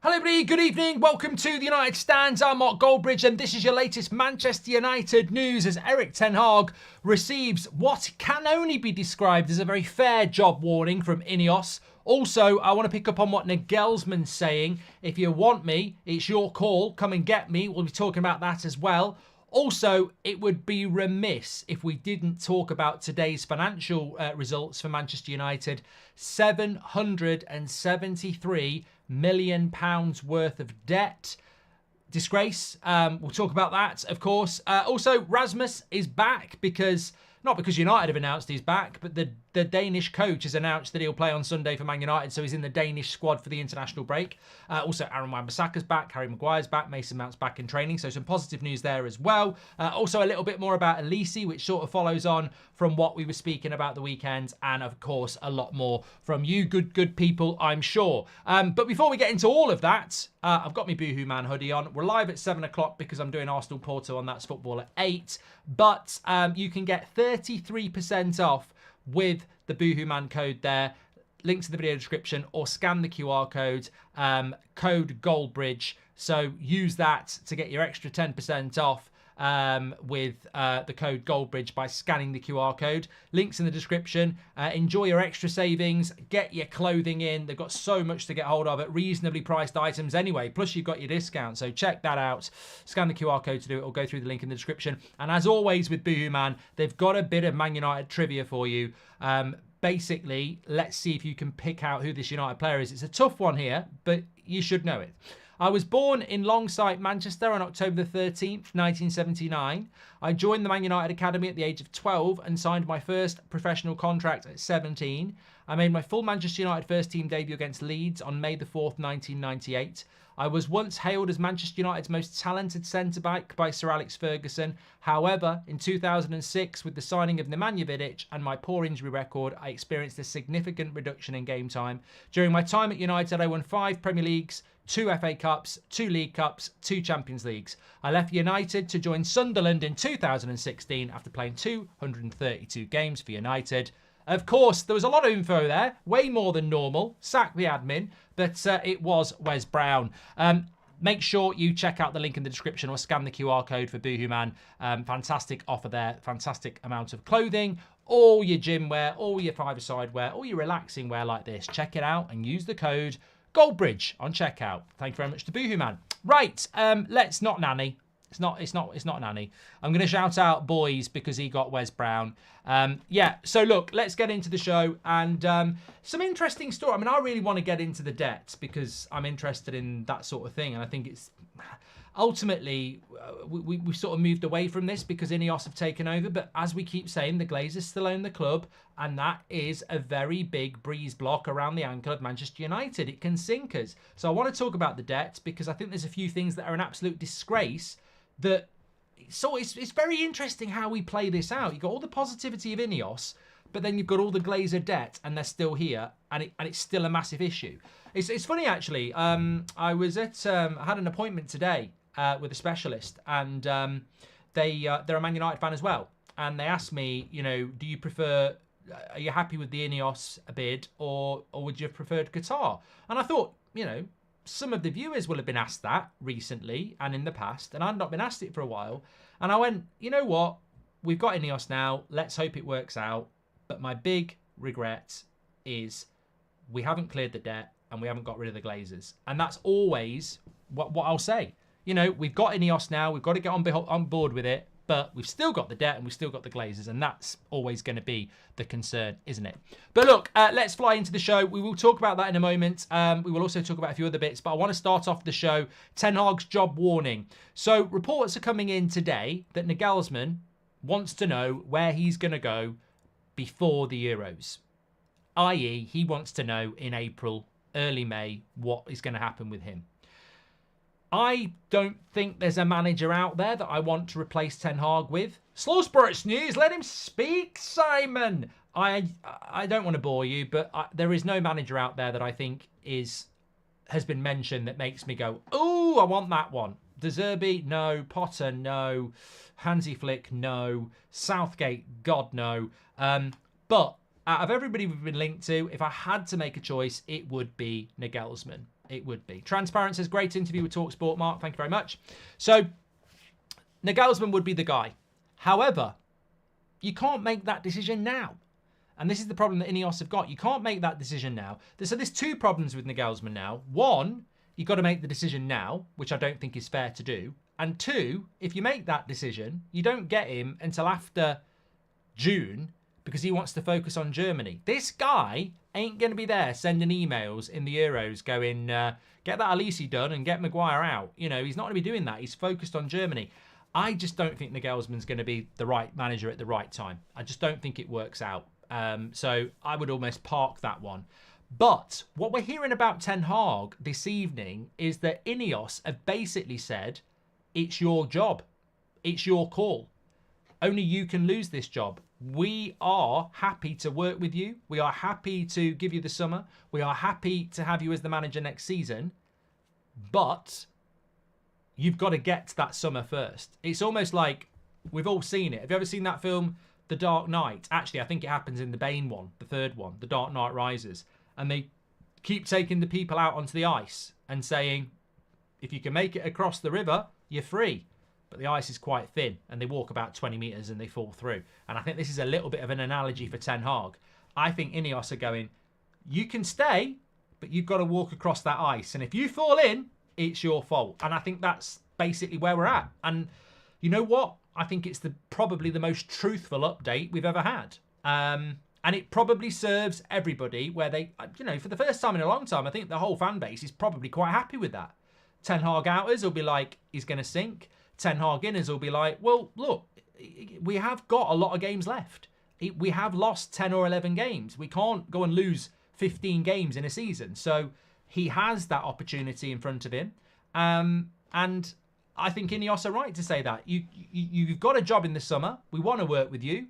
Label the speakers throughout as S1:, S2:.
S1: Hello everybody, good evening, welcome to the United Stands. I'm Mark Goldbridge and this is your latest Manchester United news as Erik Ten Hag receives what can only be described as a very fair job warning from INEOS. Also, I want to pick up on what Nagelsmann's saying. If you want me, it's your call, come and get me. We'll be talking about that as well. Also, it would be remiss if we didn't talk about today's financial results for Manchester United. £773 million worth of debt. Disgrace. We'll talk about that, of course. Also, Rasmus is back because, not because United have announced he's back, but the Danish coach has announced that he'll play on Sunday for Man United, so he's in the Danish squad for the international break. Also, Aaron Wan-Bissaka's back, Harry Maguire's back, Mason Mount's back in training, so some positive news there as well. Also, a little bit more about Elise, which sort of follows on from what we were speaking about the weekend, and of course, a lot more from you good people, I'm sure. But before we get into all of that, I've got my Boohoo Man hoodie on. We're live at 7 o'clock because I'm doing Arsenal Porto on That's Football at 8. But you can get 33% off with the Boohoo Man code there. Links in the video description or scan the QR code, code Goldbridge. So use that to get your extra 10% off with the code Goldbridge by scanning the QR code. Links in the description. Enjoy your extra savings. Get your clothing in. They've got so much to get hold of at reasonably priced items anyway. Plus you've got your discount. So check that out. Scan the QR code to do it or go through the link in the description. And as always with Boohoo Man, they've got a bit of Man United trivia for you. Basically, let's see if you can pick out who this United player is. It's a tough one here, but you should know it. I was born in Longsight, Manchester on October the 13th, 1979. I joined the Man United Academy at the age of 12 and signed my first professional contract at 17. I made my full Manchester United first team debut against Leeds on May the 4th, 1998. I was once hailed as Manchester United's most talented centre-back by Sir Alex Ferguson. However, in 2006, with the signing of Nemanja Vidic and my poor injury record, I experienced a significant reduction in game time. During my time at United, I won 5 Premier Leagues, 2 FA Cups, 2 League Cups, 2 Champions Leagues. I left United to join Sunderland in 2016 after playing 232 games for United. Of course, there was a lot of info there, way more than normal. Sack the admin, but it was Wes Brown. Make sure you check out the link in the description or scan the QR code for Boohoo Man. Fantastic offer there, fantastic amount of clothing, all your gym wear, all your five-a-side wear, all your relaxing wear like this. Check it out and use the code Goldbridge on checkout. Thank you very much to Boohoo Man. Right, let's not nanny. It's not nanny. I'm going to shout out boys because he got Wes Brown. Yeah, so look, let's get into the show and some interesting story. I mean, I really want to get into the debt because I'm interested in that sort of thing. And I think it's ultimately, we've sort of moved away from this because INEOS have taken over. But as we keep saying, the Glazers still own the club. And that is a very big breeze block around the ankle of Manchester United. It can sink us. So I want to talk about the debt because I think there's a few things that are an absolute disgrace. So it's very interesting how we play this out. You've got all the positivity of INEOS, but then you've got all the Glazer debt, and they're still here, and it's still a massive issue. It's funny actually. I was at I had an appointment today with a specialist, and they're a Man United fan as well, and they asked me, you know, do you prefer? Are you happy with the INEOS bid, or would you have preferred Qatar? And I thought, you know, some of the viewers will have been asked that recently and in the past, and I've not been asked it for a while. And I went, you know what? We've got INEOS now. Let's hope it works out. But my big regret is we haven't cleared the debt and we haven't got rid of the Glazers. And that's always what I'll say. You know, we've got INEOS now. We've got to get on board with it. But we've still got the debt and we've still got the Glazers, and that's always going to be the concern, isn't it? But look, let's fly into the show. We will talk about that in a moment. We will also talk about a few other bits, but I want to start off the show. Ten Hag's job warning. So reports are coming in today that Nagelsmann wants to know where he's going to go before the Euros, i.e. he wants to know in April, early May, what is going to happen with him. I don't think there's a manager out there that I want to replace Ten Hag with. Slow Sports News, let him speak, Simon. I don't want to bore you, but there is no manager out there that I think has been mentioned that makes me go, oh, I want that one. De Zerbi, no. Potter, no. Hansi Flick, no. Southgate, God, no. But out of everybody we've been linked to, if I had to make a choice, it would be Nagelsmann. It would be. Transparent says, great interview with TalkSport, Mark. Thank you very much. So, Nagelsmann would be the guy. However, you can't make that decision now. And this is the problem that INEOS have got. You can't make that decision now. So there's two problems with Nagelsmann now. One, you've got to make the decision now, which I don't think is fair to do. And two, if you make that decision, you don't get him until after June because he wants to focus on Germany. This guy ain't going to be there sending emails in the Euros going, get that Alisi done and get Maguire out. You know, he's not going to be doing that. He's focused on Germany. I just don't think Nagelsmann's going to be the right manager at the right time. I just don't think it works out. So I would almost park that one. But what we're hearing about Ten Hag this evening is that INEOS have basically said, it's your job. It's your call. Only you can lose this job. We are happy to work with you. We are happy to give you the summer. We are happy to have you as the manager next season. But you've got to get to that summer first. It's almost like we've all seen it. Have you ever seen that film, The Dark Knight? Actually, I think it happens in the Bane one, the third one, The Dark Knight Rises. And they keep taking the people out onto the ice and saying, if you can make it across the river, you're free. But the ice is quite thin and they walk about 20 metres and they fall through. And I think this is a little bit of an analogy for Ten Hag. I think INEOS are going, you can stay, but you've got to walk across that ice. And if you fall in, it's your fault. And I think that's basically where we're at. And you know what? I think it's probably the most truthful update we've ever had. And it probably serves everybody where they, you know, for the first time in a long time, I think the whole fan base is probably quite happy with that. Ten Hag outers will be like, he's going to sink. Ten Hag inners will be like, well, look, we have got a lot of games left. We have lost 10 or 11 games. We can't go and lose 15 games in a season. So he has that opportunity in front of him. And I think INEOS are right to say that. You've got a job in the summer. We want to work with you.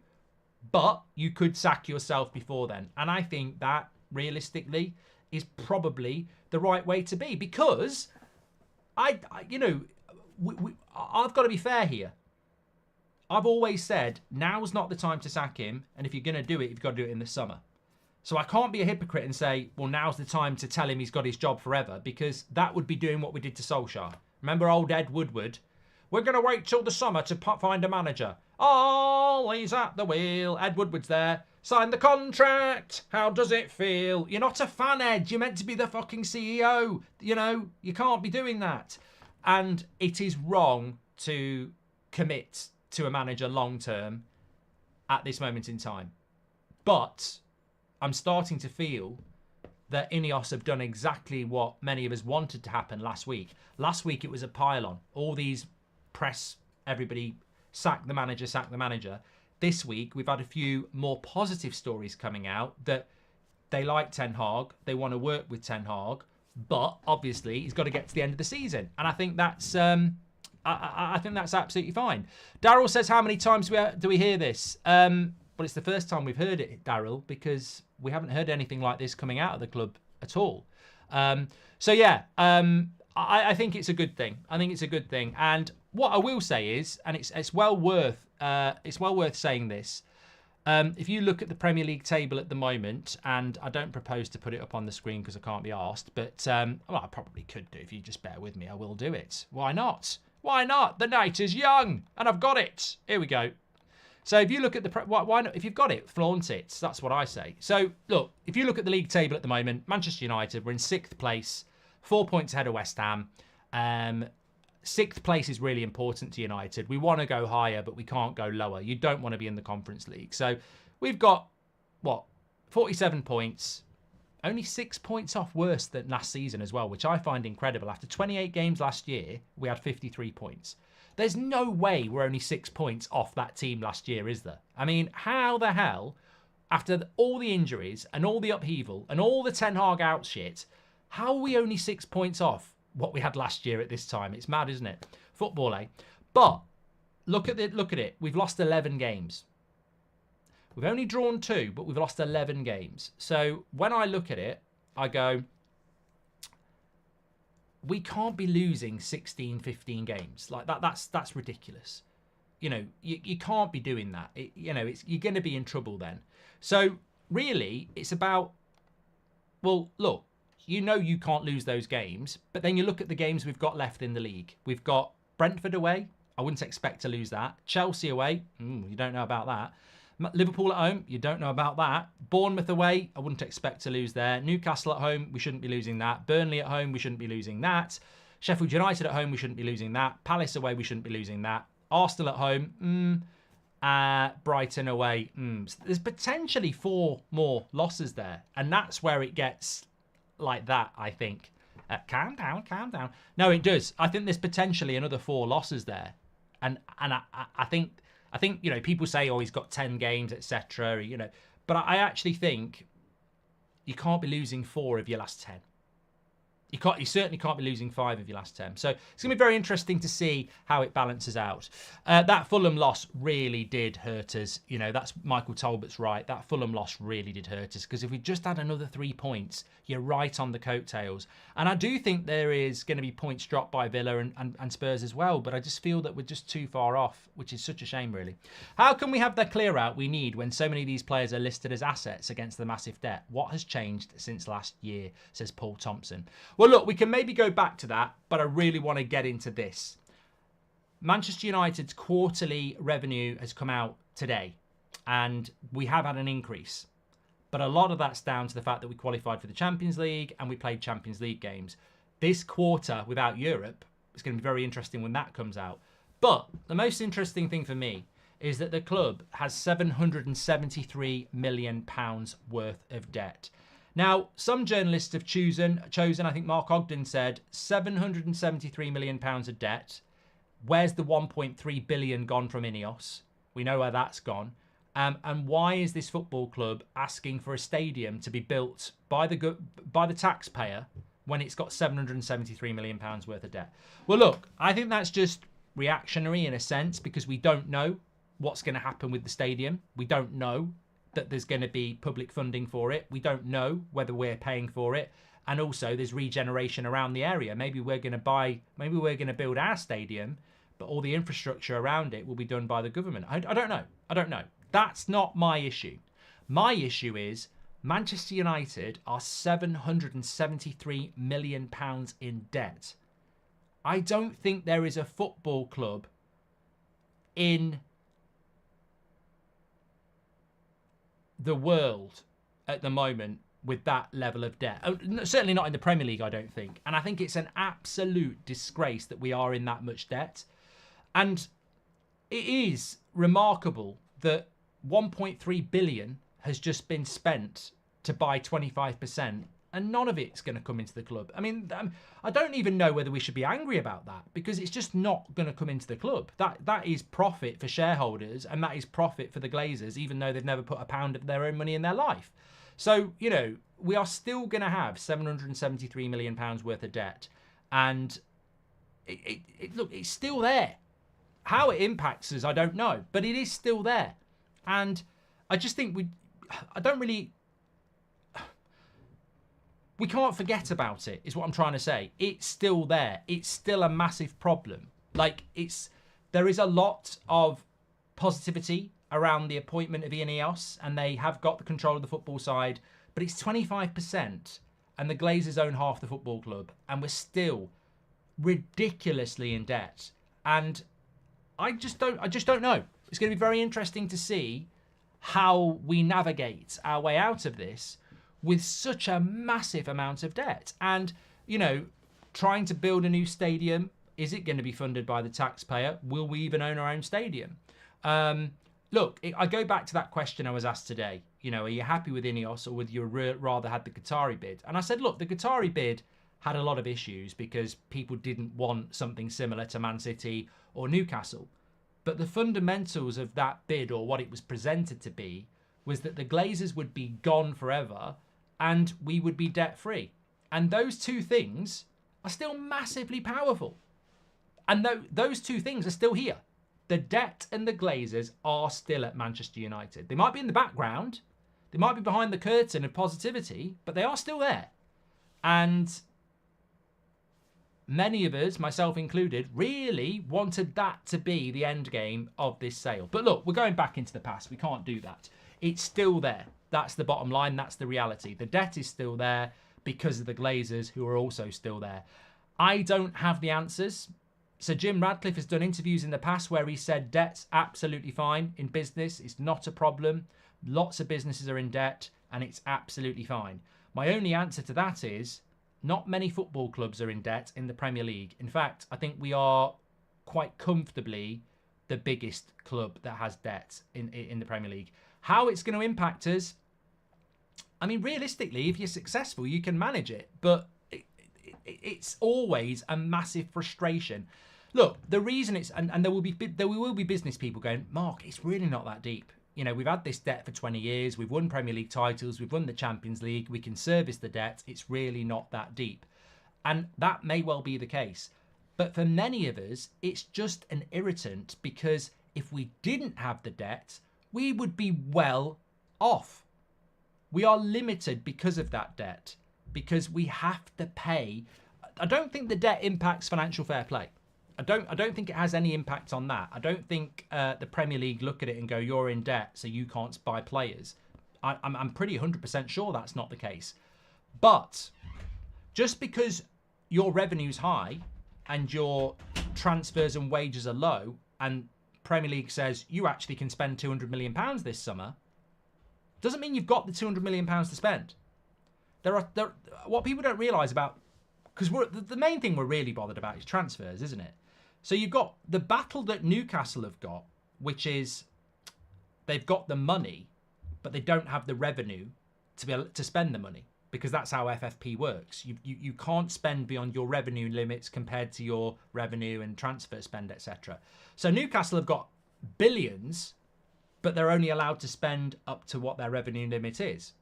S1: But you could sack yourself before then. And I think that, realistically, is probably the right way to be. Because, I've got to be fair here. I've always said, now's not the time to sack him. And if you're going to do it, you've got to do it in the summer. So I can't be a hypocrite and say, well, now's the time to tell him he's got his job forever. Because that would be doing what we did to Solskjaer. Remember old Ed Woodward? We're going to wait till the summer to find a manager. Oh, he's at the wheel. Ed Woodward's there. Sign the contract. How does it feel? You're not a fan, Ed. You're meant to be the fucking CEO. You know, you can't be doing that. And it is wrong to commit to a manager long term at this moment in time. But I'm starting to feel that INEOS have done exactly what many of us wanted to happen last week. Last week it was a pile-on. All these press, everybody, sack the manager, sack the manager. This week we've had a few more positive stories coming out that they like Ten Hag, they want to work with Ten Hag, but obviously he's got to get to the end of the season. And I think that's I think that's absolutely fine. Daryl says, how many times do we hear this? Well, it's the first time we've heard it, Daryl, because we haven't heard anything like this coming out of the club at all. So yeah, I think it's a good thing. I think it's a good thing. And what I will say is, and it's well worth saying this. If you look at the Premier League table at the moment, and I don't propose to put it up on the screen because I can't be arsed, but well, I probably could do. If you just bear with me, I will do it. Why not? Why not? The night is young, and I've got it. Here we go. So if you look at why not? If you've got it, flaunt it. That's what I say. So look, if you look at the league table at the moment, Manchester United, we're in 6th place, 4 points ahead of West Ham. 6th place is really important to United. We want to go higher, but we can't go lower. You don't want to be in the Conference League. So we've got, 47 points. Only 6 points off worse than last season as well, which I find incredible. After 28 games last year, we had 53 points. There's no way we're only 6 points off that team last year, is there? I mean, how the hell, after all the injuries and all the upheaval and all the Ten Hag out shit, how are we only 6 points off what we had last year at this time? It's mad, isn't it? Football, eh? But look at it. We've lost 11 games. We've only drawn 2, but we've lost 11 games. So when I look at it, I go, we can't be losing 16, 15 games. Like that's ridiculous. You know, you can't be doing that. You're going to be in trouble then. So really, it's about, well, look, you know you can't lose those games, but then you look at the games we've got left in the league. We've got Brentford away. I wouldn't expect to lose that. Chelsea away. You don't know about that. Liverpool at home. You don't know about that. Bournemouth away. I wouldn't expect to lose there. Newcastle at home. We shouldn't be losing that. Burnley at home. We shouldn't be losing that. Sheffield United at home. We shouldn't be losing that. Palace away. We shouldn't be losing that. Arsenal at home. Brighton away. So there's potentially 4 more losses there. And that's where it gets like that, I think. Calm down, calm down. No, it does. I think there's potentially another 4 losses there. And I think, you know, people say, oh, he's got 10 games, etc., you know. But I actually think you can't be losing 4 of your last 10. You certainly can't be losing 5 of your last 10. So it's going to be very interesting to see how it balances out. That Fulham loss really did hurt us. You know, that's Michael Talbot's right. That Fulham loss really did hurt us, because if we just had another 3 points, you're right on the coattails. And I do think there is going to be points dropped by Villa and Spurs as well, but I just feel that we're just too far off, which is such a shame, really. How can we have the clear out we need when so many of these players are listed as assets against the massive debt? What has changed since last year, says Paul Thompson. Well, look, we can maybe go back to that, but I really want to get into this. Manchester United's quarterly revenue has come out today, and we have had an increase. But a lot of that's down to the fact that we qualified for the Champions League and we played Champions League games. This quarter without Europe, it's going to be very interesting when that comes out. But the most interesting thing for me is that the club has £773 million worth of debt. Now, some journalists have chosen, I think Mark Ogden said, £773 million of debt. Where's the 1.3 billion gone from INEOS? We know where that's gone. And why is this football club asking for a stadium to be built by the taxpayer when it's got £773 million worth of debt? Well, look, I think that's just reactionary in a sense, because we don't know what's going to happen with the stadium. We don't know that there's going to be public funding for it. We don't know whether we're paying for it. And also there's regeneration around the area. Maybe we're going to build our stadium, but all the infrastructure around it will be done by the government. I don't know. I don't know. That's not my issue. My issue is Manchester United are £773 million in debt. I don't think there is a football club in the world at the moment with that level of debt. Certainly not in the Premier League, I don't think. And I think it's an absolute disgrace that we are in that much debt. And it is remarkable that 1.3 billion has just been spent to buy 25%, and none of it's going to come into the club. I mean, I don't even know whether we should be angry about that, because it's just not going to come into the club. That is profit for shareholders, and that is profit for the Glazers, even though they've never put a pound of their own money in their life. So, you know, we are still going to have £773 million worth of debt, and look, it's still there. How it impacts us, I don't know, but it is still there. And I just think we can't forget about it, is what I'm trying to say. It's still there. It's still a massive problem. Like, there is a lot of positivity around the appointment of INEOS, and they have got the control of the football side, but it's 25%, and the Glazers own half the football club, and we're still ridiculously in debt. And I just don't know. It's going to be very interesting to see how we navigate our way out of this with such a massive amount of debt. And, you know, trying to build a new stadium, is it going to be funded by the taxpayer? Will we even own our own stadium? Look, I go back to that question I was asked today. You know, are you happy with INEOS, or would you rather had the Qatari bid? And I said, look, the Qatari bid had a lot of issues because people didn't want something similar to Man City or Newcastle. But the fundamentals of that bid, or what it was presented to be, was that the Glazers would be gone forever and we would be debt-free. And those two things are still massively powerful. And those two things are still here. The debt and the Glazers are still at Manchester United. They might be in the background. They might be behind the curtain of positivity, but they are still there. And many of us, myself included, really wanted that to be the end game of this sale. But look, we're going back into the past. We can't do that. It's still there. That's the bottom line. That's the reality. The debt is still there because of the Glazers, who are also still there. I don't have the answers. So Jim Radcliffe has done interviews in the past where he said debt's absolutely fine in business. It's not a problem. Lots of businesses are in debt and it's absolutely fine. My only answer to that is not many football clubs are in debt in the Premier League. In fact, I think we are quite comfortably the biggest club that has debt in the Premier League. How it's going to impact us, I mean, realistically, if you're successful, you can manage it. But it's always a massive frustration. Look, the reason it's, and there will be business people going, Mark, it's really not that deep. You know, we've had this debt for 20 years. We've won Premier League titles. We've won the Champions League. We can service the debt. It's really not that deep. And that may well be the case. But for many of us, it's just an irritant, because if we didn't have the debt, we would be well off. We are limited because of that debt, because we have to pay. I don't think the debt impacts financial fair play. I don't think it has any impact on that. I don't think the Premier League look at it and go, you're in debt, so you can't buy players. I'm pretty 100% sure that's not the case. But just because your revenue's high and your transfers and wages are low, and Premier League says you actually can spend £200 million this summer, doesn't mean you've got the £200 million to spend. What people don't realise about, because the main thing we're really bothered about is transfers, isn't it? So you've got the battle that Newcastle have got, which is they've got the money, but they don't have the revenue to be able to spend the money, because that's how FFP works. You can't spend beyond your revenue limits compared to your revenue and transfer spend, etc. So Newcastle have got billions, but they're only allowed to spend up to what their revenue limit is.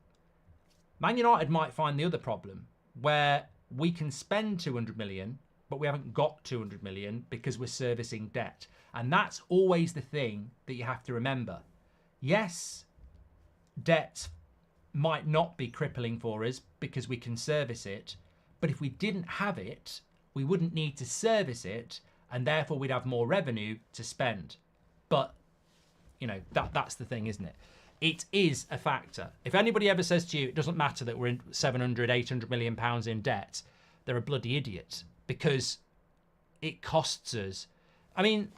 S1: Man United might find the other problem, where we can spend 200 million, but we haven't got 200 million because we're servicing debt. And that's always the thing that you have to remember. Yes, debt might not be crippling for us because we can service it, but if we didn't have it, we wouldn't need to service it, and therefore we'd have more revenue to spend. But, you know, that's the thing, isn't it? It is a factor. If anybody ever says to you, it doesn't matter that we're in 700, 800 million pounds in debt, they're a bloody idiot, because it costs us. I mean,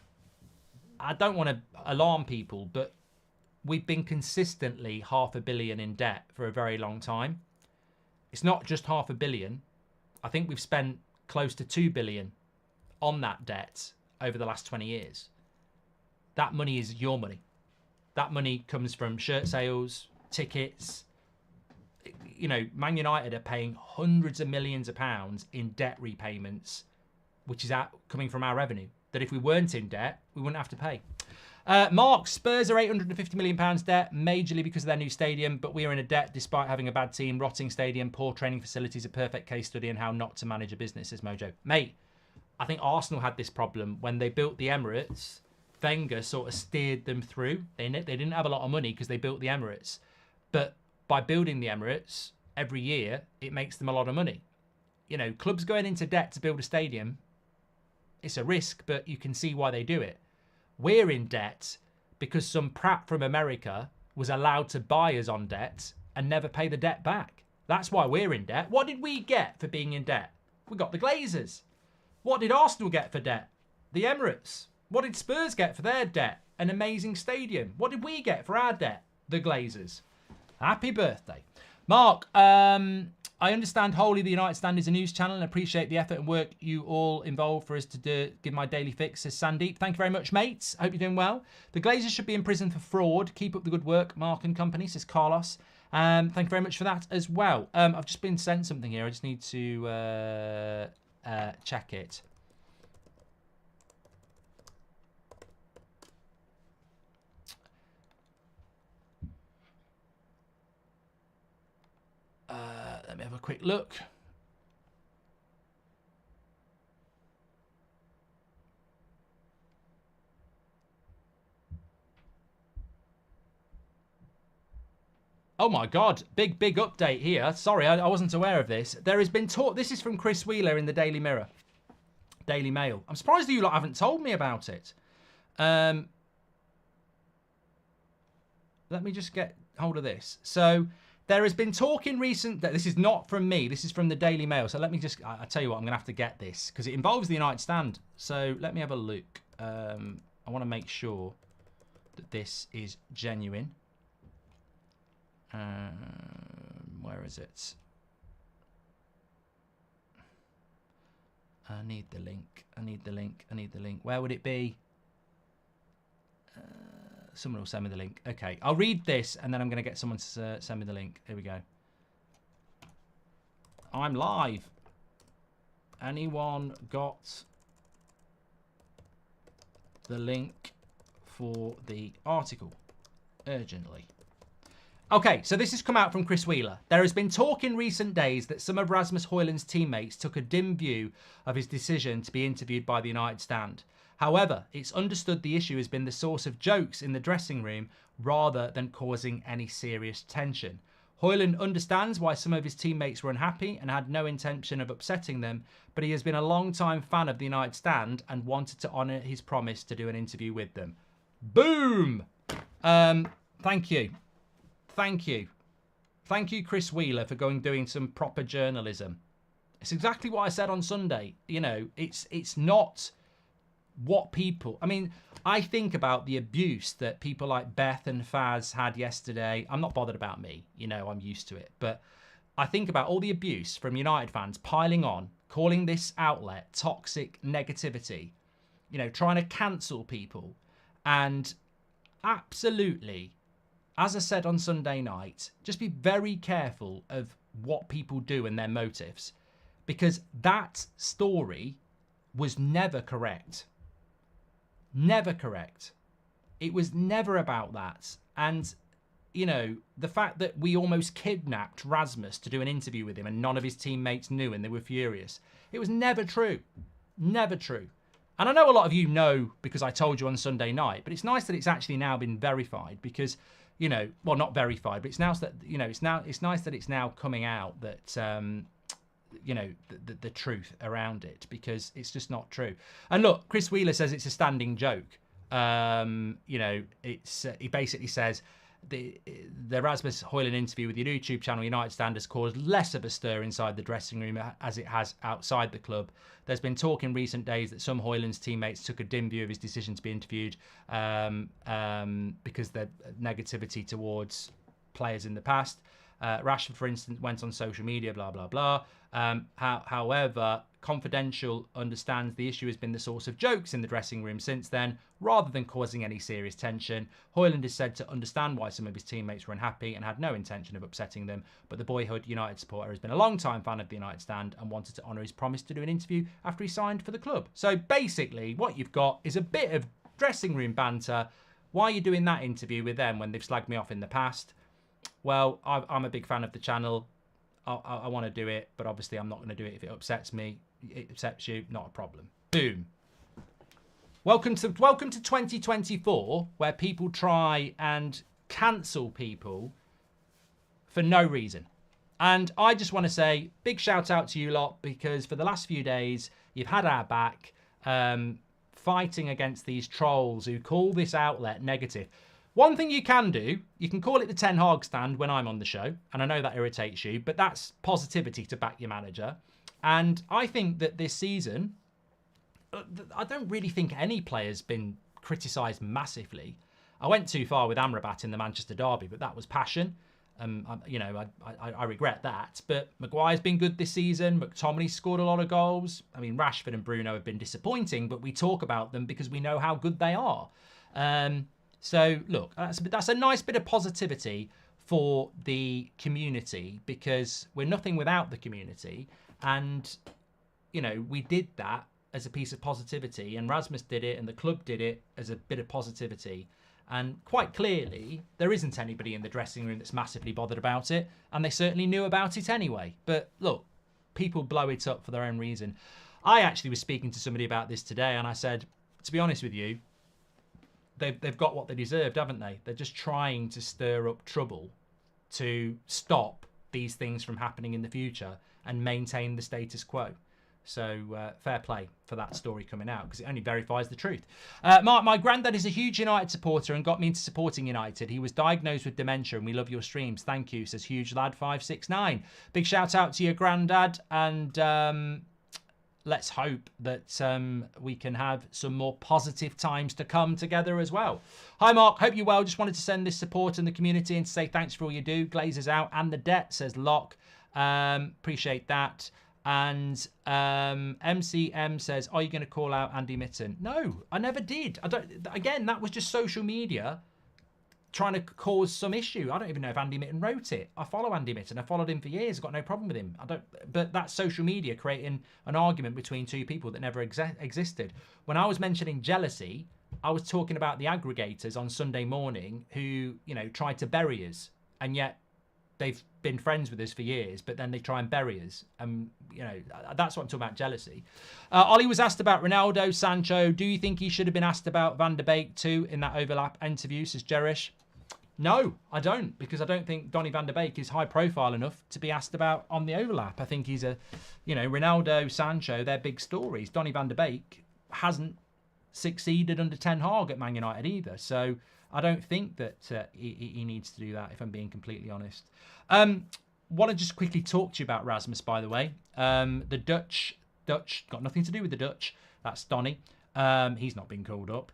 S1: I don't want to alarm people, but we've been consistently £500 million in debt for a very long time. It's not just £500 million. I think we've spent close to 2 billion on that debt over the last 20 years. That money is your money. That money comes from shirt sales, tickets. You know, Man United are paying hundreds of millions of pounds in debt repayments, which is coming from our revenue, that if we weren't in debt, we wouldn't have to pay. Mark, Spurs are £850 million debt, majorly because of their new stadium, but we are in a debt despite having a bad team, rotting stadium, poor training facilities, a perfect case study on how not to manage a business, says Mojo. Mate, I think Arsenal had this problem when they built the Emirates. Wenger sort of steered them through. They didn't have a lot of money because they built the Emirates. But by building the Emirates every year, it makes them a lot of money. You know, clubs going into debt to build a stadium, it's a risk, but you can see why they do it. We're in debt because some prat from America was allowed to buy us on debt and never pay the debt back. That's why we're in debt. What did we get for being in debt? We got the Glazers. What did Arsenal get for debt? The Emirates. What did Spurs get for their debt? An amazing stadium. What did we get for our debt? The Glazers. Happy birthday. Mark, I understand wholly the United Stand is a news channel and appreciate the effort and work you all involved for us to give my daily fix, says Sandeep. Thank you very much, mates. I hope you're doing well. The Glazers should be in prison for fraud. Keep up the good work, Mark and company, says Carlos. Thank you very much for that as well. I've just been sent something here. I just need to check it. Let me have a quick look. Oh my God, big update here. Sorry, I wasn't aware of this. There has been talk, this is from Chris Wheeler in the Daily Mirror. Daily Mail. I'm surprised you lot haven't told me about it. Let me just get hold of this. So there has been talk in recent... This is not from me. This is from the Daily Mail. So let me just... I tell you what, I'm going to have to get this because it involves the United Stand. So let me have a look. I want to make sure that this is genuine. Where is it? I need the link. I need the link. I need the link. Where would it be? Someone will send me the link. Okay, I'll read this and then I'm going to get someone to send me the link. Here we go. I'm live. Anyone got the link for the article? Urgently. Okay, so this has come out from Chris Wheeler. There has been talk in recent days that some of Rasmus Hojlund's teammates took a dim view of his decision to be interviewed by the United Stand. However, it's understood the issue has been the source of jokes in the dressing room rather than causing any serious tension. Hojlund understands why some of his teammates were unhappy and had no intention of upsetting them, but he has been a long-time fan of the United Stand and wanted to honour his promise to do an interview with them. Boom! Thank you. Thank you. Thank you, Chris Wheeler, for doing some proper journalism. It's exactly what I said on Sunday. You know, it's not what people... I mean, I think about the abuse that people like Beth and Faz had yesterday. I'm not bothered about me. You know, I'm used to it. But I think about all the abuse from United fans piling on, calling this outlet toxic negativity, you know, trying to cancel people. And absolutely, as I said on Sunday night, just be very careful of what people do and their motives. Because that story was never correct. Never correct. It was never about that. And, you know, the fact that we almost kidnapped Rasmus to do an interview with him and none of his teammates knew and they were furious. It was never true. Never true. And I know a lot of you know because I told you on Sunday night, but it's nice that it's actually now been verified because, you know, well, not verified, but it's now that, you know, it's nice that it's now coming out that, you know, the truth around it because it's just not true. And look, Chris Wheeler says it's a standing joke. You know, it's he basically says the Rasmus Hojlund interview with your YouTube channel United Stand has caused less of a stir inside the dressing room as it has outside the club. There's been talk in recent days that some Hojlund's teammates took a dim view of his decision to be interviewed because the negativity towards players in the past. Rashford, for instance, went on social media, blah, blah, blah. However, Confidential understands the issue has been the source of jokes in the dressing room since then, rather than causing any serious tension. Hojlund is said to understand why some of his teammates were unhappy and had no intention of upsetting them, but the boyhood United supporter has been a long-time fan of the United Stand and wanted to honour his promise to do an interview after he signed for the club. So basically, what you've got is a bit of dressing room banter. Why are you doing that interview with them when they've slagged me off in the past? Well, I'm a big fan of the channel. I want to do it, but obviously I'm not going to do it if it upsets me. It upsets you, not a problem. Boom. Welcome to 2024, where people try and cancel people for no reason. And I just want to say big shout out to you lot, because for the last few days, you've had our back fighting against these trolls who call this outlet negative. One thing you can do, you can call it the Ten Hag stand when I'm on the show, and I know that irritates you, but that's positivity to back your manager. And I think that this season, I don't really think any player's been criticised massively. I went too far with Amrabat in the Manchester derby, but that was passion. You know, I regret that. But Maguire's been good this season. McTominay's scored a lot of goals. I mean, Rashford and Bruno have been disappointing, but we talk about them because we know how good they are. So, look, that's a nice bit of positivity for the community, because we're nothing without the community. And, you know, we did that as a piece of positivity, and Rasmus did it, and the club did it as a bit of positivity. And quite clearly, there isn't anybody in the dressing room that's massively bothered about it, and they certainly knew about it anyway. But look, people blow it up for their own reason. I actually was speaking to somebody about this today, and I said, to be honest with you, they've got what they deserved, haven't they? They're just trying to stir up trouble to stop these things from happening in the future and maintain the status quo. So fair play for that story coming out, because it only verifies the truth. Mark, my granddad is a huge United supporter and got me into supporting United. He was diagnosed with dementia and we love your streams. Thank you, says Huge Lad 569. Big shout out to your granddad, and let's hope that we can have some more positive times to come together as well. Hi, Mark. Hope you're well. Just wanted to send this support in the community and to say thanks for all you do. Glazer's out and the debt, says Locke. Appreciate that. And MCM says, are you going to call out Andy Mitten? No, I never did. Again, that was just social media trying to cause some issue. I don't even know if Andy Mitten wrote it. I follow Andy Mitten. I followed him for years. I've got no problem with him. But that's social media creating an argument between two people that never existed. When I was mentioning jealousy, I was talking about the aggregators on Sunday morning who, tried to bury us, and yet they've been friends with us for years, but then they try and bury us. That's what I'm talking about, jealousy. Ollie was asked about Ronaldo, Sancho. Do you think he should have been asked about Van der Beek too in that overlap interview, says Jerish? No, I don't, because I don't think Donny van der Beek is high profile enough to be asked about on the overlap. I think he's Ronaldo, Sancho, they're big stories. Donny van der Beek hasn't succeeded under Ten Hag at Man United either. So I don't think that he needs to do that, if I'm being completely honest. Want to just quickly talk to you about Rasmus, by the way. The Dutch, got nothing to do with the Dutch. That's Donny. He's not been called up.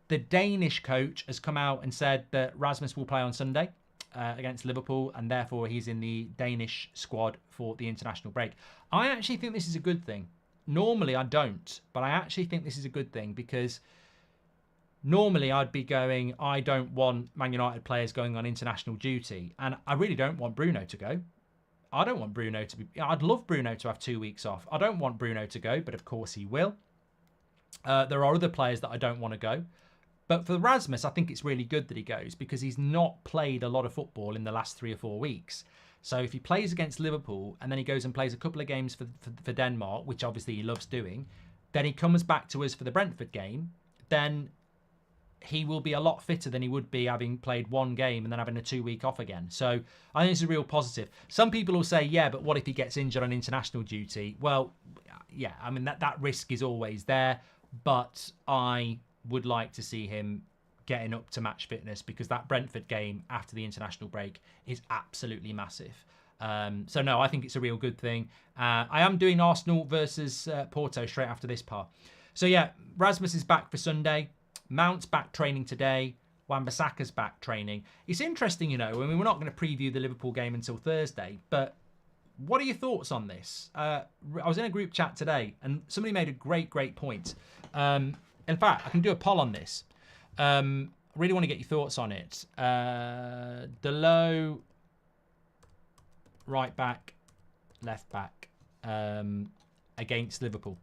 S1: The Danish coach has come out and said that Rasmus will play on Sunday against Liverpool, and therefore he's in the Danish squad for the international break. I actually think this is a good thing. Normally I don't, but I actually think this is a good thing, because normally I'd be going, I don't want Man United players going on international duty, and I really don't want Bruno to go. I don't want Bruno to be... I'd love Bruno to have 2 weeks off. I don't want Bruno to go, but of course he will. There are other players that I don't want to go. But for Rasmus, I think it's really good that he goes, because he's not played a lot of football in the last 3 or 4 weeks. So if he plays against Liverpool and then he goes and plays a couple of games for Denmark, which obviously he loves doing, then he comes back to us for the Brentford game, then he will be a lot fitter than he would be having played 1 game and then having a 2-week off again. So I think it's a real positive. Some people will say, yeah, but what if he gets injured on international duty? Well, yeah, I mean, that risk is always there, but I would like to see him getting up to match fitness, because that Brentford game after the international break is absolutely massive. So no, I think it's a real good thing. I am doing Arsenal versus Porto straight after this part. So yeah, Rasmus is back for Sunday. Mount's back training today. Wan-Bissaka's back training. It's interesting, I mean, we're not going to preview the Liverpool game until Thursday, but what are your thoughts on this? I was in a group chat today and somebody made a great point. In fact, I can do a poll on this. I really want to get your thoughts on it. Dalot, right back, left back, against Liverpool.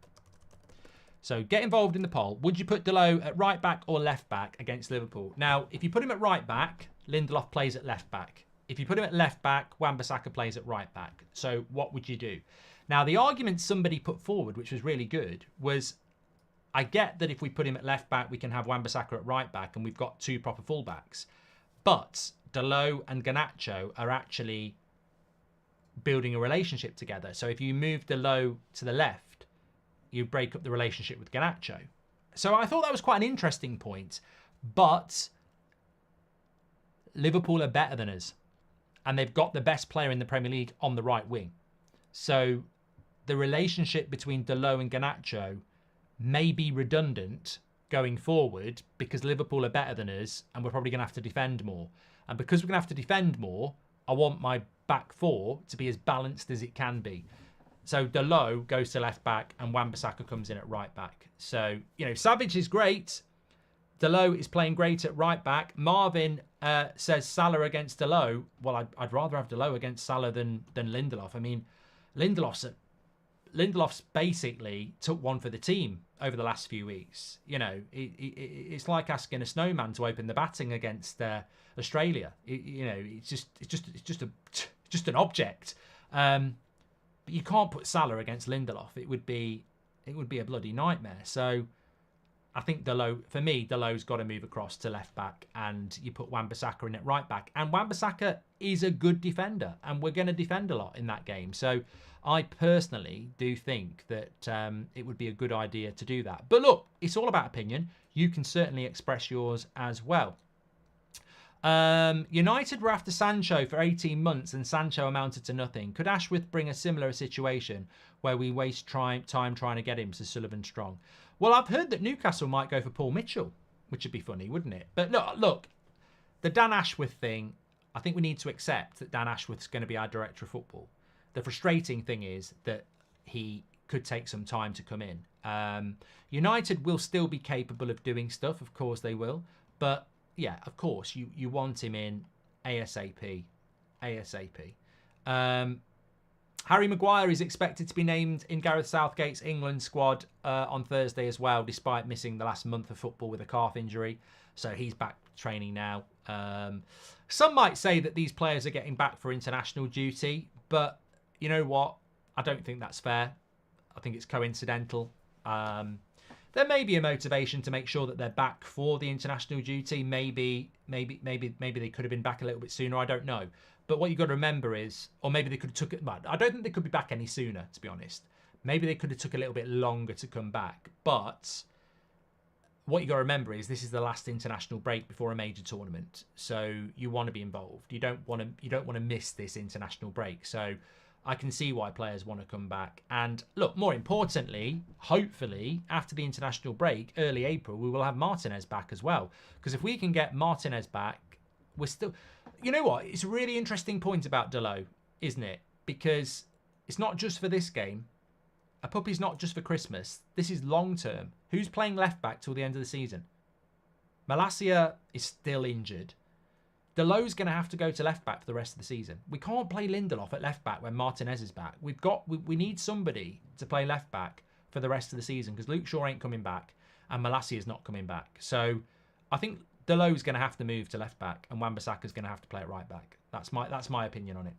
S1: So get involved in the poll. Would you put Dalot at right back or left back against Liverpool? Now, if you put him at right back, Lindelof plays at left back. If you put him at left back, Wan-Bissaka plays at right back. So what would you do? Now, the argument somebody put forward, which was really good, was I get that if we put him at left back, we can have Wan-Bissaka at right back and we've got 2 proper fullbacks. But Dalot and Garnacho are actually building a relationship together. So if you move Dalot to the left, you break up the relationship with Garnacho. So I thought that was quite an interesting point. But Liverpool are better than us, and they've got the best player in the Premier League on the right wing. So the relationship between Dalot and Garnacho may be redundant going forward, because Liverpool are better than us and we're probably going to have to defend more. And because we're going to have to defend more, I want my back 4 to be as balanced as it can be. So Dalot goes to left back and Wan-Bissaka comes in at right back. So, Savage is great. Dalot is playing great at right back. Marvin says Salah against Dalot. Well, I'd rather have Dalot against Salah than Lindelof. I mean, Lindelof's basically took one for the team over the last few weeks. It's like asking a snowman to open the batting against Australia. It's just an object. But you can't put Salah against Lindelof. It would be a bloody nightmare. So I think for me, Dalot's got to move across to left back, and you put Wan-Bissaka in at right back. And Wan-Bissaka is a good defender, and we're going to defend a lot in that game. So I personally do think that it would be a good idea to do that. But look, it's all about opinion. You can certainly express yours as well. United were after Sancho for 18 months and Sancho amounted to nothing. Could Ashworth bring a similar situation where we waste time trying to get him, says Sullivan Strong? Well, I've heard that Newcastle might go for Paul Mitchell, which would be funny, wouldn't it? But look, the Dan Ashworth thing, I think we need to accept that Dan Ashworth's going to be our director of football. The frustrating thing is that he could take some time to come in. United will still be capable of doing stuff, of course they will. But yeah, of course, you want him in ASAP. Harry Maguire is expected to be named in Gareth Southgate's England squad on Thursday as well, despite missing the last month of football with a calf injury. So he's back training now. Some might say that these players are getting back for international duty, but you know what? I don't think that's fair. I think it's coincidental. There may be a motivation to make sure that they're back for the international duty. Maybe they could have been back a little bit sooner. I don't know. But what you've got to remember is, or maybe they could have took it. I don't think they could be back any sooner, to be honest. Maybe they could have took a little bit longer to come back. But what you got to remember is this is the last international break before a major tournament. So you want to be involved. You don't want to miss this international break. So I can see why players want to come back. And look, more importantly, hopefully, after the international break, early April, we will have Martinez back as well. Because if we can get Martinez back, we're still... You know what? It's a really interesting point about Dalot, isn't it? Because it's not just for this game. A puppy's not just for Christmas. This is long term. Who's playing left back till the end of the season? Malacia is still injured. Dalot's going to have to go to left back for the rest of the season. We can't play Lindelof at left back when Martinez is back. We need somebody to play left back for the rest of the season because Luke Shaw ain't coming back and Malacia is not coming back. So I think Dalot's going to have to move to left back and Wan-Bissaka's going to have to play at right back. That's my opinion on it.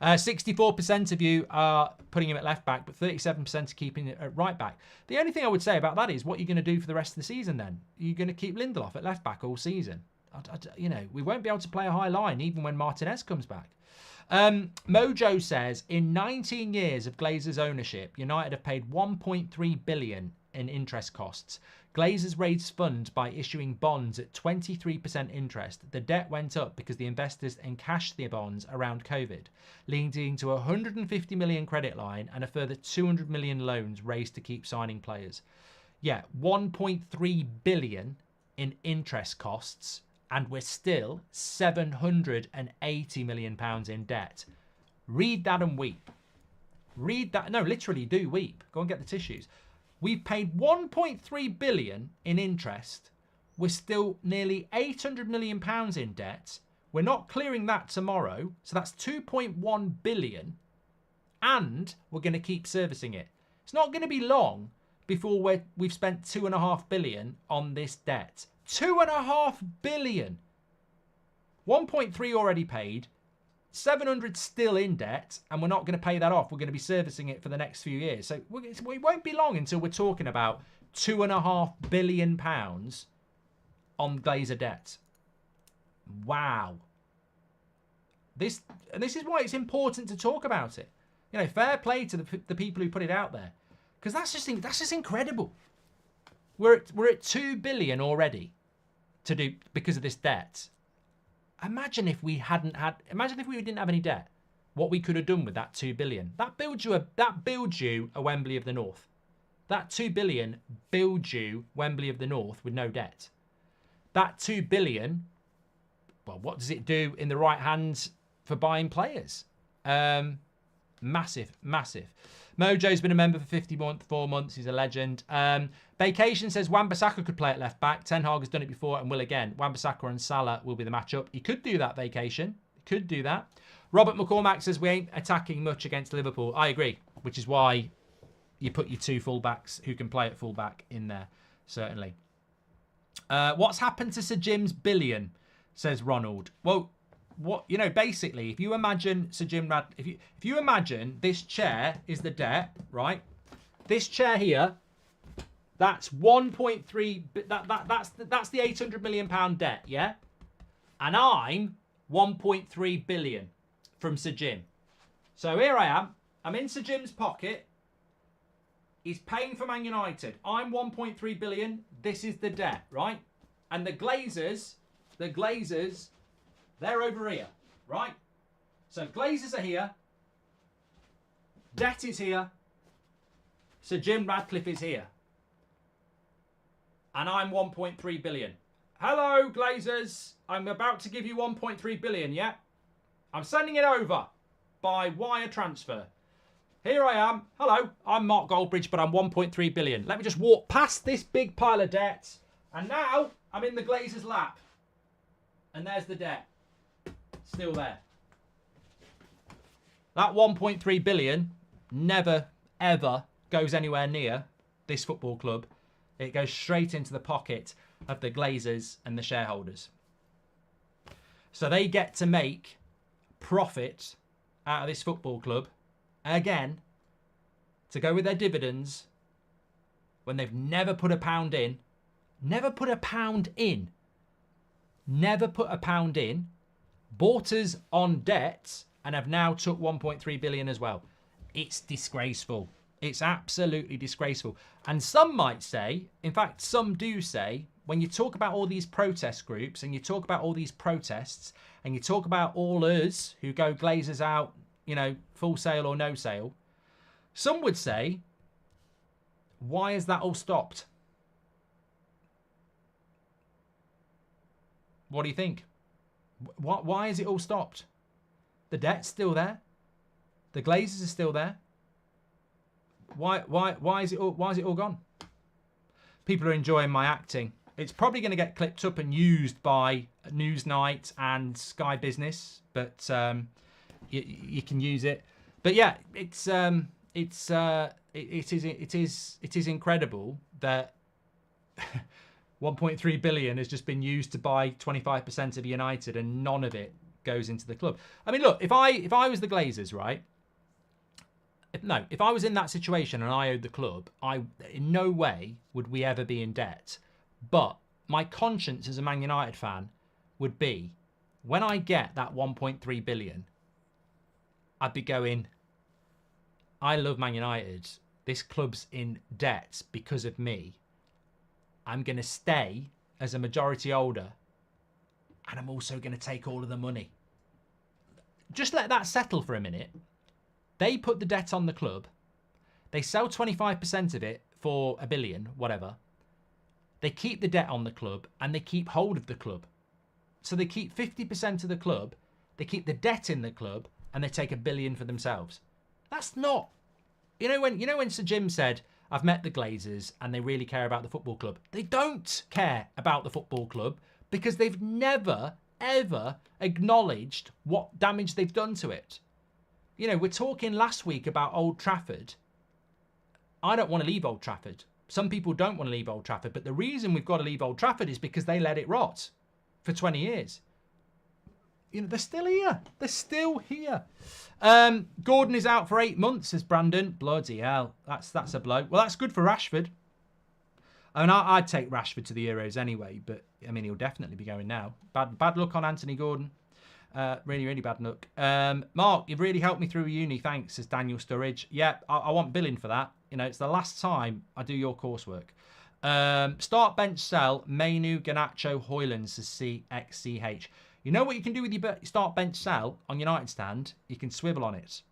S1: 64% of you are putting him at left back, but 37% are keeping it at right back. The only thing I would say about that is what you're going to do for the rest of the season then. You're going to keep Lindelof at left back all season. We won't be able to play a high line even when Martinez comes back. Mojo says, in 19 years of Glazer's ownership, United have paid 1.3 billion in interest costs. Glazers raised funds by issuing bonds at 23% interest. The debt went up because the investors encashed the bonds around COVID, leading to a 150 million credit line and a further 200 million loans raised to keep signing players. Yeah, 1.3 billion in interest costs, and we're still 780 million pounds in debt. Read that and weep. Read that. No, literally do weep. Go and get the tissues. We've paid 1.3 billion in interest. We're still nearly 800 million pounds in debt. We're not clearing that tomorrow. So that's 2.1 billion. And we're going to keep servicing it. It's not going to be long before we've spent 2.5 billion on this debt. 2.5 billion. 1.3 already paid. 700 still in debt, and we're not going to pay that off. We're going to be servicing it for the next few years. So it won't be long until we're talking about £2.5 billion on Glazer debt. Wow. This is why it's important to talk about it. You know, fair play to the people who put it out there, because that's just incredible. We're at 2 billion already because of this debt. Imagine if we didn't have any debt, what we could have done with that 2 billion. That builds you a Wembley of the North. That 2 billion builds you Wembley of the North with no debt. That 2 billion, well, what does it do in the right hands for buying players? Massive. Mojo's been a member for 54 months. He's a legend. Vacation says Wan-Bissaka could play at left back. Ten Hag has done it before and will again. Wan-Bissaka and Salah will be the matchup. He could do that, Vacation. He could do that. Robert McCormack says we ain't attacking much against Liverpool. I agree, which is why you put your two fullbacks who can play at fullback in there, certainly. What's happened to Sir Jim's billion, says Ronald. Well, basically, if you imagine Sir Jim if you imagine this chair is the debt, right? This chair here That's 1.3. That's the 800 million pound debt, yeah. And I'm 1.3 billion from Sir Jim. So here I am. I'm in Sir Jim's pocket. He's paying for Man United. I'm 1.3 billion. This is the debt, right? And the Glazers, they're over here, right? So Glazers are here. Debt is here. Sir Jim Radcliffe is here. And I'm 1.3 billion. Hello, Glazers. I'm about to give you 1.3 billion, yeah? I'm sending it over by wire transfer. Here I am. Hello, I'm Mark Goldbridge, but I'm 1.3 billion. Let me just walk past this big pile of debt. And now I'm in the Glazers' lap. And there's the debt. Still there. That 1.3 billion never, ever goes anywhere near this football club. It goes straight into the pocket of the Glazers and the shareholders. So they get to make profit out of this football club again to go with their dividends when they've never put a pound in. Never put a pound in. Never put a pound in. Bought us on debt and have now took 1.3 billion as well. It's disgraceful. It's absolutely disgraceful. And some might say, in fact, some do say, when you talk about all these protest groups and you talk about all these protests and you talk about all us who go Glazers out, you know, full sale or no sale, some would say, why has that all stopped? What do you think? Why is it all stopped? The debt's still there. The Glazers are still there. Why is it all gone? People are enjoying my acting. It's probably going to get clipped up and used by Newsnight and Sky Business, but you can use it. But yeah, it is incredible that 1.3 billion has just been used to buy 25% of United, and none of it goes into the club. I mean, look, if I was the Glazers, right? If I was in that situation and I owed the club, in no way would we ever be in debt. But my conscience as a Man United fan would be, when I get that 1.3 billion, I'd be going, I love Man United. This club's in debt because of me. I'm going to stay as a majority holder, and I'm also going to take all of the money. Just let that settle for a minute. They put the debt on the club. They sell 25% of it for $1 billion, whatever. They keep the debt on the club and they keep hold of the club. So they keep 50% of the club, they keep the debt in the club, and they take $1 billion for themselves. That's not... You know when Sir Jim said, I've met the Glazers and they really care about the football club. They don't care about the football club because they've never, ever acknowledged what damage they've done to it. You know, we're talking last week about Old Trafford. I don't want to leave Old Trafford. Some people don't want to leave Old Trafford, but the reason we've got to leave Old Trafford is because they let it rot for 20 years. You know, they're still here. They're still here. Gordon is out for 8 months, says Brandon. Bloody hell. That's a blow. Well, that's good for Rashford. I mean, I'd take Rashford to the Euros anyway, but, I mean, he'll definitely be going now. Bad luck on Anthony Gordon. Really, really bad luck. Mark, you've really helped me through uni. Thanks, says Daniel Sturridge. Yeah, I want billing for that. You know, it's the last time I do your coursework. Start, bench, sell. Mainu, Garnacho, Hojlund, says CXCH. You know what you can do with your start, bench, sell on United stand? You can swivel on it.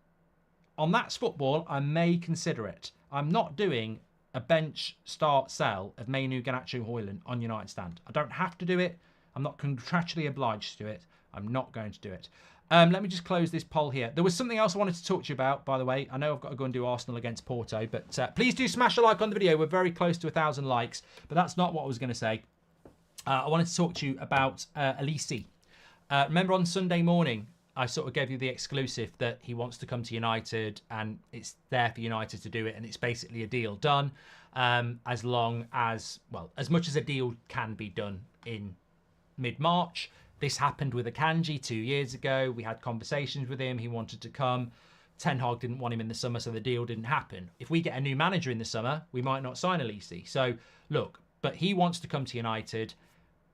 S1: On That's Football, I may consider it. I'm not doing a bench, start, sell of Mainu, Garnacho, Hojlund on United stand. I don't have to do it. I'm not contractually obliged to do it. I'm not going to do it. Let me just close this poll here. There was something else I wanted to talk to you about, by the way. I know I've got to go and do Arsenal against Porto, but please do smash a like on the video. We're very close to 1,000 likes, but that's not what I was going to say. I wanted to talk to you about Elise. Remember on Sunday morning, I sort of gave you the exclusive that he wants to come to United and it's there for United to do it, and it's basically a deal done as long as, well, as much as a deal can be done in mid-March. This happened with Akanji 2 years ago. We had conversations with him. He wanted to come. Ten Hag didn't want him in the summer, so the deal didn't happen. If we get a new manager in the summer, we might not sign Elise. So, look, but he wants to come to United.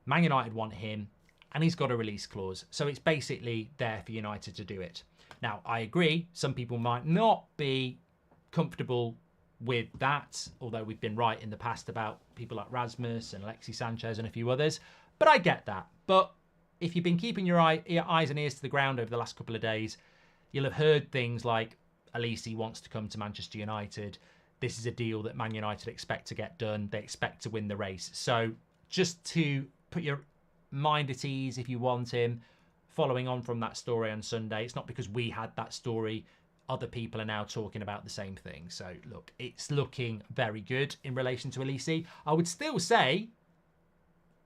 S1: Man United want him, and he's got a release clause. So it's basically there for United to do it. Now, I agree, some people might not be comfortable with that, although we've been right in the past about people like Rasmus and Alexis Sanchez and a few others. But I get that. But if you've been keeping your eyes and ears to the ground over the last couple of days, you'll have heard things like Elise wants to come to Manchester United. This is a deal that Man United expect to get done. They expect to win the race. So just to put your mind at ease if you want him, following on from that story on Sunday, it's not because we had that story. Other people are now talking about the same thing. So look, it's looking very good in relation to Elise. I would still say,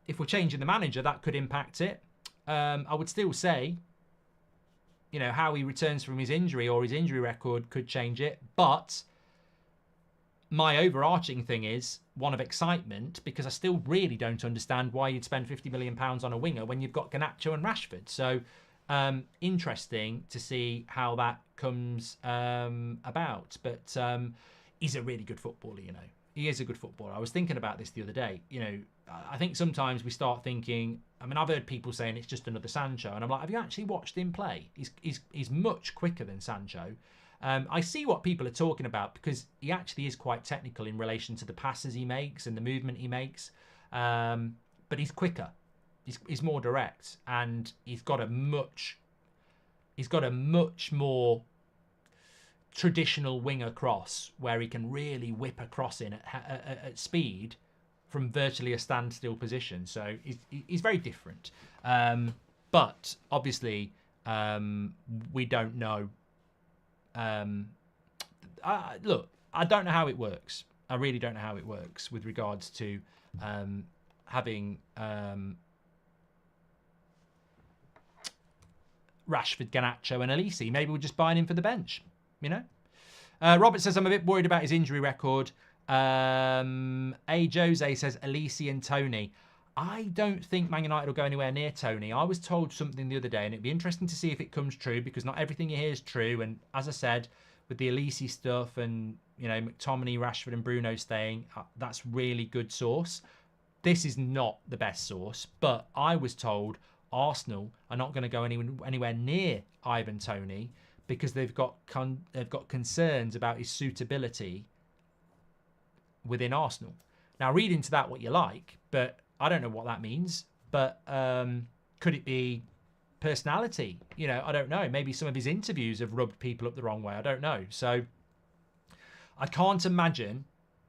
S1: if we're changing the manager, that could impact it. I would still say, you know, how he returns from his injury or his injury record could change it. But my overarching thing is one of excitement, because I still really don't understand why you'd spend £50 million on a winger when you've got Garnacho and Rashford. So interesting to see how that comes about. But he's a really good footballer, you know. He is a good footballer. I was thinking about this the other day. You know, I think sometimes we start thinking, I mean, I've heard people saying it's just another Sancho. And I'm like, have you actually watched him play? He's much quicker than Sancho. I see what people are talking about, because he actually is quite technical in relation to the passes he makes and the movement he makes. But he's quicker. He's more direct, and he's got a much more traditional winger cross where he can really whip a cross in at speed from virtually a standstill position. So he's very different. But obviously, we don't know. Look, I don't know how it works. I really don't know how it works with regards to having Rashford, Garnacho and Elise. Maybe we're just buying him for the bench, you know? Robert says, I'm a bit worried about his injury record. A. Jose says, Elise and Tony. I don't think Man United will go anywhere near Tony. I was told something the other day, and it'd be interesting to see if it comes true, because not everything you hear is true. And as I said, with the Elise stuff and, you know, McTominay, Rashford and Bruno staying, that's really good source. This is not the best source, but I was told Arsenal are not going to go anywhere near Ivan Toney, because they've got concerns about his suitability within Arsenal. Now, read into that what you like, but I don't know what that means. But could it be personality? You know, I don't know. Maybe some of his interviews have rubbed people up the wrong way. I don't know. So I can't imagine.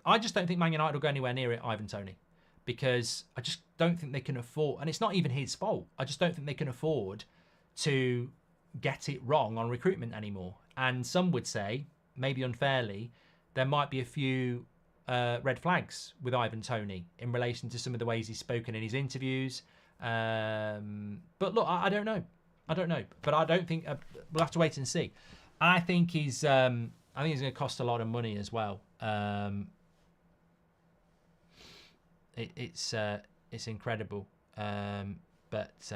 S1: I just don't think Man United will go anywhere near it, Ivan Toney, because I just don't think they can afford, and it's not even his fault, I just don't think they can afford to get it wrong on recruitment anymore. And some would say, maybe unfairly, there might be a few red flags with Ivan Toney in relation to some of the ways he's spoken in his interviews. But look, I don't know. But I don't think we'll have to wait and see. I think he's going to cost a lot of money as well. It's incredible. But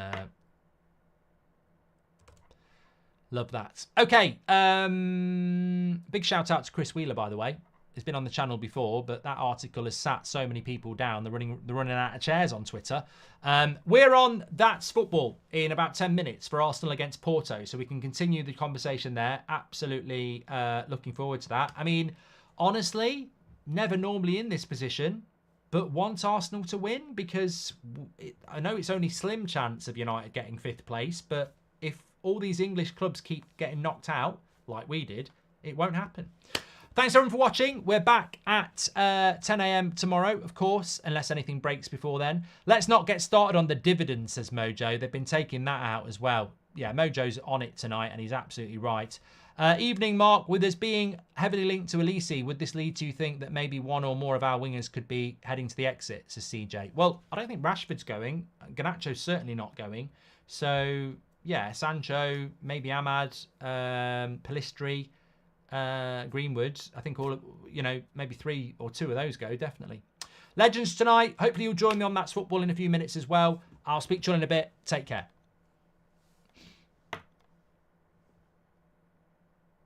S1: love that. Okay. Big shout out to Chris Wheeler, by the way. He's been on the channel before, but that article has sat so many people down. They're running out of chairs on Twitter. We're on That's Football in about 10 minutes for Arsenal against Porto, so we can continue the conversation there. Absolutely looking forward to that. I mean, honestly, never normally in this position, but want Arsenal to win, because I know it's only slim chance of United getting 5th place, but if all these English clubs keep getting knocked out like we did, it won't happen. Thanks everyone for watching. We're back at 10 a.m. tomorrow, of course, unless anything breaks before then. Let's not get started on the dividends, says Mojo. They've been taking that out as well. Yeah, Mojo's on it tonight, and he's absolutely right. Evening, Mark. With us being heavily linked to Elise, would this lead to you think that maybe one or more of our wingers could be heading to the exit, says CJ? Well, I don't think Rashford's going. Garnacho's certainly not going. So, yeah, Sancho, maybe Ahmad, Pellistri, Greenwood. I think all, you know, maybe 3 or 2 of those go, definitely. Legends tonight. Hopefully you'll join me on That's Football in a few minutes as well. I'll speak to you in a bit. Take care.